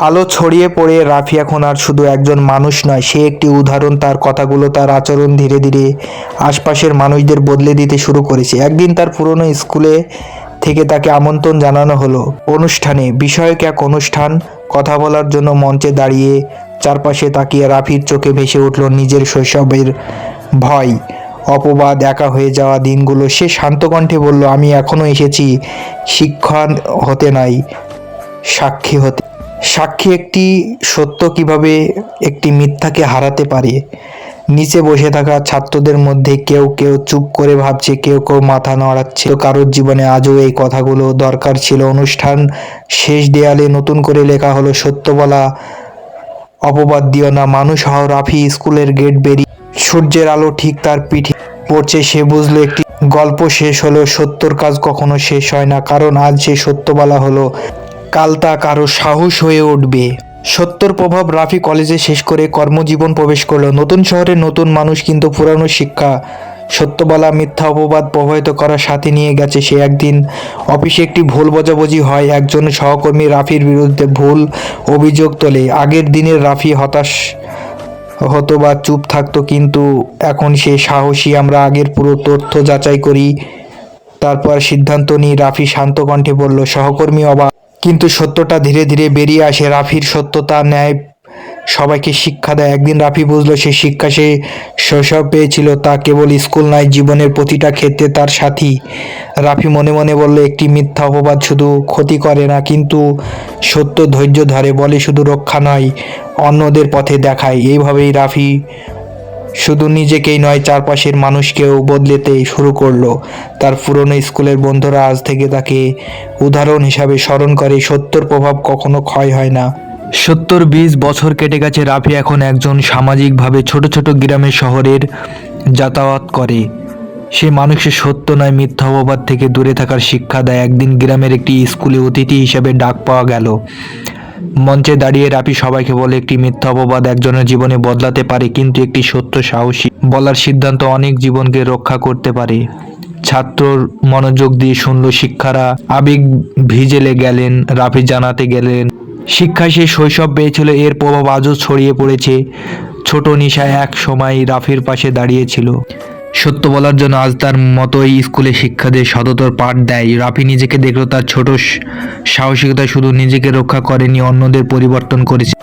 আলো ছড়িয়ে পড়ে রাফি এখন আর শুধু একজন মানুষ নয়, সে একটি উদাহরণ। তার কথাগুলো, তার আচরণ ধীরে ধীরে আশপাশের মানুষদের বদলে দিতে শুরু করেছে। একদিন তার পুরনো স্কুলে থেকে তাকে আমন্ত্রণ জানানো হলো অনুষ্ঠানে। বিষয়ক এক অনুষ্ঠান, কথা বলার জন্য মঞ্চে দাঁড়িয়ে চারপাশে তাকিয়ে রাফির চোখে ভেসে উঠল নিজের শৈশবের ভয়, অপবাদ, একা হয়ে যাওয়া দিনগুলো। সে শান্ত কণ্ঠে বলল, আমি এখনো এসেছি শিক্ষা হতে নয়, সাক্ষী হতে। সাক্ষী একটি সত্য কিভাবে একটি মিথ্যাকে হারাতে পারে। নিচে বসে থাকা ছাত্রদের মধ্যে কেউ কেউ চুপ করে ভাবছে, কেউ কেউ মাথা নাড়াচ্ছে। তো কারোর জীবনে আজও এই কথাগুলো দরকার ছিল। অনুষ্ঠান শেষ, দেয়ালে নতুন করে লেখা হলো, সত্য বলা, অপবাদ দিও না, মানুষ হও। রাফি স্কুলের গেট বেরিয়ে সূর্যের আলো ঠিক তার পিঠে পড়ছে। সে বুঝলো একটি গল্প শেষ হলো, সত্যর কাজ কখনো শেষ হয় না। কারণ আজ সে সত্য বলা হলো, কাল তা কারো সাহস হয়ে উঠবে। সত্যর প্রভাব। রাফি কলেজে শেষ করে কর্মজীবন প্রবেশ করলো। নতুন শহরে নতুন মানুষ, কিন্তু পুরানো শিক্ষা। সত্য বলা, মিথ্যা অপবাদ প্রভাবিত করার সাথে নিয়ে গেছে সে। একদিন অফিসে একটি ভুল বোঝাবুঝি হয়। একজন সহকর্মী রাফির বিরুদ্ধে ভুল অভিযোগ তোলে। আগের দিনের রাফি হতাশ হতো বা চুপ থাকতো, কিন্তু এখন সে সাহসী। আমরা আগের পুরো তথ্য যাচাই করি, তারপর সিদ্ধান্ত নিই। রাফি শান্ত কণ্ঠে বলল। সহকর্মী অবাক, কিন্তু সত্যটা ধীরে ধীরে বেরিয়ে আসে। রাফির সত্যতা, ন্যায় সবাইকে শিক্ষা দেয়। একদিন রাফি বুঝলো সে শিক্ষা সে শৈশব পেয়েছিল, তা কেবল স্কুল নয়, জীবনের প্রতিটা ক্ষেত্রে তার সাথী। রাফি মনে মনে বলল, একটি মিথ্যা অপবাদ শুধু ক্ষতি করে না, কিন্তু সত্য ধৈর্য ধরে, বলে শুধু রক্ষা নয়, অন্যদের পথে দেখায়। এইভাবেই রাফি শুধু নিজেকেই নয়, চারপাশের মানুষকেও বদলেতে শুরু করলো। তার পুরনো স্কুলের বন্ধুরা আজ থেকে তাকে উদাহরণ হিসাবে স্মরণ করে। সত্যর প্রভাব কখনো ক্ষয় হয় না। 70-20 বছর কেটে গেছে। রাফি এখন একজন সামাজিকভাবে ছোট ছোট গ্রামের শহরের যাতায়াত করে। সে মানুষের সত্য নয়, মিথ্যা অপবাদ থেকে দূরে থাকার শিক্ষা দেয়। একদিন গ্রামের একটি স্কুলে অতিথি হিসেবে ডাক পাওয়া গেল। মঞ্চে দাঁড়িয়ে রাফি সবাইকে বলে, একটি মিথ্যা অপবাদ একজনের জীবনে বদলাতে পারে, কিন্তু একটি সত্য সাহসী বলার সিদ্ধান্ত অনেক জীবনকে রক্ষা করতে পারে। ছাত্র মনোযোগ দিয়ে শুনল, শিক্ষারা আবেগ ভিজেলে গেলেন। রাফি জানাতে গেলেন, শিক্ষায় সে শৈশব পেয়েছিল, এর প্রভাব আজও ছড়িয়ে পড়েছে। ছোট নিশা এক সময় রাফির পাশে দাঁড়িয়েছিল। সত্য বলার জন্য আজ তার মতোই স্কুলে শিক্ষা দিয়ে সততার পাঠ দেয়। রাফি নিজেকে দেখলো, তার ছোট সাহসিকতা শুধু নিজেকে রক্ষা করেনি, অন্যদের পরিবর্তন করেছে।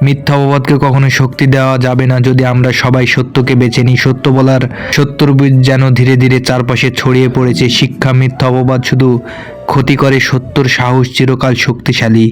মিথ্যা অপবাদকে কখনো শক্তি দেওয়া যাবে না যদি আমরা সবাই সত্যকে বেছে নিই। সত্য বলার সত্যর বীজ যেন ধীরে ধীরে চারপাশে ছড়িয়ে পড়েছে। শিক্ষা, মিথ্যা অপবাদ শুধু ক্ষতি করে, সত্যর সাহস চিরকাল শক্তিশালী।